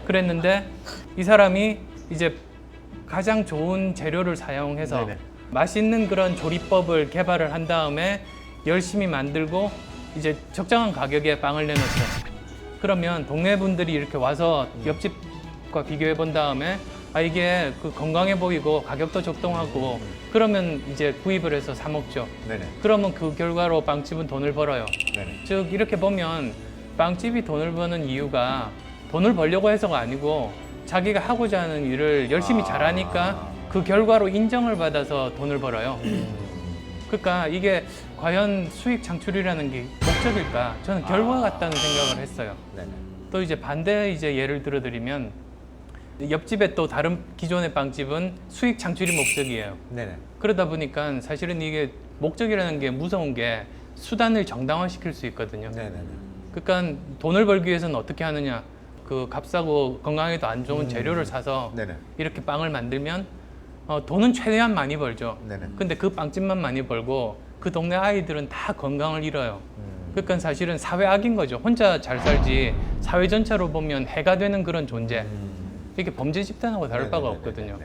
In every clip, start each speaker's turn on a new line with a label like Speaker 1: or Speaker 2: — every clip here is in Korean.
Speaker 1: 그랬는데 이 사람이 이제 가장 좋은 재료를 사용해서
Speaker 2: 네네.
Speaker 1: 맛있는 그런 조리법을 개발을 한 다음에 열심히 만들고 이제 적정한 가격에 빵을 내놓죠. 그러면 동네 분들이 이렇게 와서 옆집과 비교해 본 다음에 아 이게 그 건강해 보이고 가격도 적당하고 그러면 이제 구입을 해서 사 먹죠.
Speaker 2: 네네.
Speaker 1: 그러면 그 결과로 빵집은 돈을 벌어요.
Speaker 2: 네네.
Speaker 1: 즉 이렇게 보면 빵집이 돈을 버는 이유가 돈을 벌려고 해서가 아니고 자기가 하고자 하는 일을 열심히 잘하니까 그 결과로 인정을 받아서 돈을 벌어요. 그러니까 이게 과연 수익 창출이라는 게 목적일까? 저는 결과 같다는 생각을 했어요.
Speaker 2: 네네.
Speaker 1: 또 이제 반대 이제 예를 들어드리면 옆집에 또 다른 기존의 빵집은 수익 창출이 목적이에요.
Speaker 2: 네네.
Speaker 1: 그러다 보니까 사실은 이게 목적이라는 게 무서운 게 수단을 정당화시킬 수 있거든요.
Speaker 2: 네네네.
Speaker 1: 그러니까 돈을 벌기 위해서는 어떻게 하느냐? 그 값싸고 건강에도 안 좋은 재료를 사서
Speaker 2: 네네.
Speaker 1: 이렇게 빵을 만들면 돈은 최대한 많이 벌죠.
Speaker 2: 네네.
Speaker 1: 근데 그 빵집만 많이 벌고 그 동네 아이들은 다 건강을 잃어요. 그러니까 사실은 사회 악인 거죠. 혼자 잘 살지 사회 전체로 보면 해가 되는 그런 존재. 이게 범죄 집단하고 다를 바가 없거든요.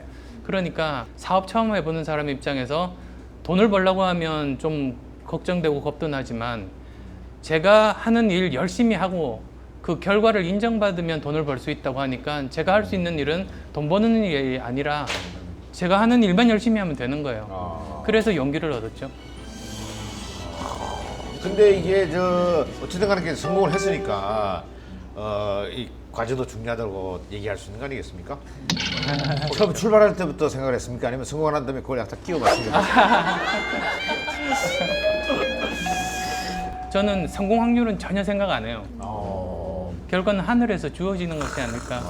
Speaker 1: 그러니까 사업 처음 해보는 사람 입장에서 돈을 벌려고 하면 좀 걱정되고 겁도 나지만 제가 하는 일 열심히 하고 그 결과를 인정받으면 돈을 벌 수 있다고 하니까 제가 할 수 있는 일은 돈 버는 일이 아니라 제가 하는 일만 열심히 하면 되는 거예요. 그래서 용기를 얻었죠.
Speaker 2: 근데 이게 어쨌든 간에 성공을 했으니까 이 과제도 중요하다고 얘기할 수 있는 거 아니겠습니까? 처음 출발할 때부터 생각을 했습니까? 아니면 성공을 한 다음에 그걸 약간 끼워 맞추려고?
Speaker 1: 저는 성공 확률은 전혀 생각 안 해요. 결과는 하늘에서 주어지는 것이 아닐까.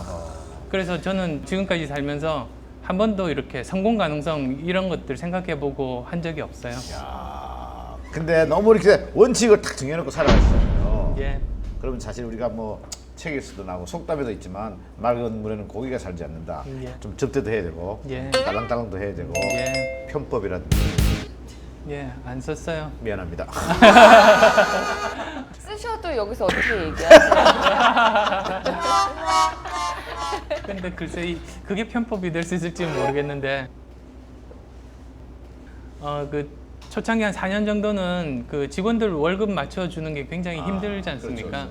Speaker 1: 그래서 저는 지금까지 살면서 한 번도 이렇게 성공 가능성 이런 것들 생각해보고 한 적이 없어요.
Speaker 2: 야, 근데 너무 이렇게 원칙을 탁 정해놓고 살아가시잖아요.
Speaker 1: 예.
Speaker 2: 그러면 사실 우리가 뭐 책에서도 나오고 속담에도 있지만 맑은 물에는 고기가 살지 않는다.
Speaker 1: 예.
Speaker 2: 좀 접대도 해야 되고
Speaker 1: 예.
Speaker 2: 딸랑딸랑도 해야 되고
Speaker 1: 예.
Speaker 2: 편법이라든지
Speaker 1: 예, 안 썼어요.
Speaker 2: 미안합니다.
Speaker 3: 쓰셔도 여기서 어떻게 얘기하세요?
Speaker 1: 근데 글쎄 그게 편법이 될 수 있을지는 모르겠는데 그 초창기 한 4년 정도는 그 직원들 월급 맞춰주는 게 굉장히 힘들지 않습니까?
Speaker 2: 그렇죠.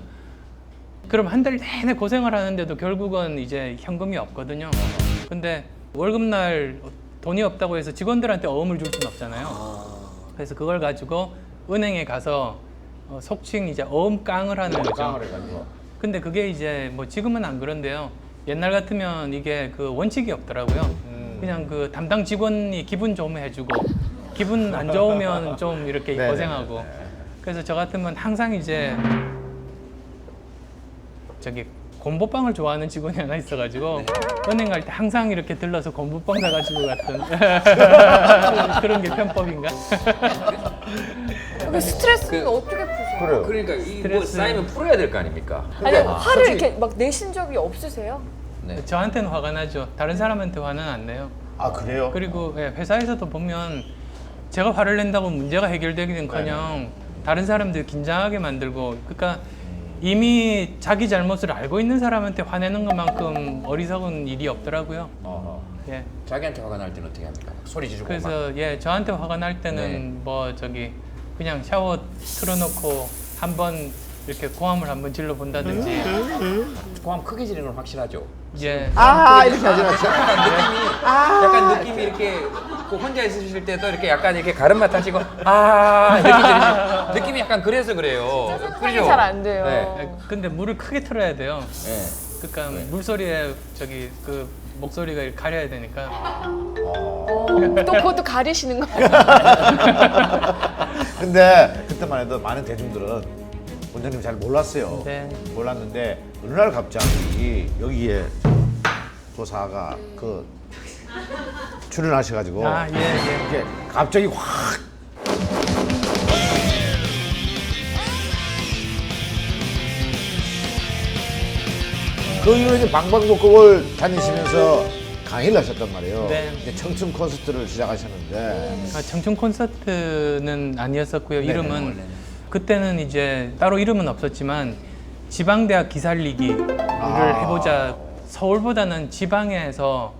Speaker 1: 그럼 한 달 내내 고생을 하는데도 결국은 이제 현금이 없거든요. 근데 월급날 돈이 없다고 해서 직원들한테 어음을 줄 수는 없잖아요. 그래서 그걸 가지고 은행에 가서 속칭 이제 어음깡을 하는 거죠.
Speaker 2: 깡을 해가지고.
Speaker 1: 근데 그게 이제 뭐 지금은 안 그런데요. 옛날 같으면 이게 그 원칙이 없더라고요. 그냥 그 담당 직원이 기분 좋으면 해주고 기분 안 좋으면 좀 이렇게
Speaker 2: 네네네.
Speaker 1: 고생하고. 그래서 저 같으면 항상 이제 저기 곰보빵을 좋아하는 직원이 하나 있어가지고 은행 갈 때 항상 이렇게 들러서 곰보빵 사가지고 갔던 그런 게 편법인가?
Speaker 3: 그 스트레스는 어떻게 푸세요?
Speaker 2: 그래요.
Speaker 4: 그러니까 이 뭐
Speaker 1: 스트레스.
Speaker 4: 쌓이면 풀어야 될 거 아닙니까?
Speaker 3: 아니 화를 이렇게 막 내신 적이 없으세요?
Speaker 4: 네.
Speaker 1: 저한테는 화가 나죠. 다른 사람한테 화는 안 내요.
Speaker 2: 아 그래요?
Speaker 1: 그리고 회사에서도 보면 제가 화를 낸다고 문제가 해결되기는커녕 다른 사람들 긴장하게 만들고 그러니까 이미 자기 잘못을 알고 있는 사람한테 화내는 것만큼 어리석은 일이 없더라고요. 예.
Speaker 4: 자기한테 화가 날 때는 어떻게 합니까? 소리 지르고 막.
Speaker 1: 그래서 예 저한테 화가 날 때는
Speaker 4: 네.
Speaker 1: 뭐 저기 그냥 샤워 틀어놓고 한번 이렇게 고함을 한번 질러 본다든지
Speaker 4: 고함 크게 지르는 건 확실하죠.
Speaker 1: 예.
Speaker 2: 이렇게 하지 마세요.
Speaker 4: 약간 느낌이 이렇게 그 혼자 있으실 때도 이렇게 약간 이렇게 가름맛 하시고 이렇게 지르시 느낌이 약간 그래서 그래요.
Speaker 3: 상상이 잘 안 돼요.
Speaker 4: 네.
Speaker 1: 근데 물을 크게 틀어야 돼요.
Speaker 4: 네.
Speaker 1: 그러니까 물소리에 저기 그 목소리가 이렇게 가려야 되니까.
Speaker 3: 또 그것도 가리시는 거예요?
Speaker 2: 근데 그때만 해도 많은 대중들은 원장님 잘 몰랐어요.
Speaker 1: 네.
Speaker 2: 몰랐는데 어느 날 갑자기 여기에 조사가 그 출연하셔가지고
Speaker 1: 아, 예, 예.
Speaker 2: 이게 갑자기 확 그 이후로 이제 방방곡곡을 다니시면서 강의를 하셨단 말이에요.
Speaker 1: 네.
Speaker 2: 이제 청춘 콘서트를 시작하셨는데
Speaker 1: 청춘 콘서트는 아니었었고요.
Speaker 2: 네네,
Speaker 1: 이름은
Speaker 4: 원래는.
Speaker 1: 그때는 이제 따로 이름은 없었지만 지방대학 기살리기를 해보자 서울보다는 지방에서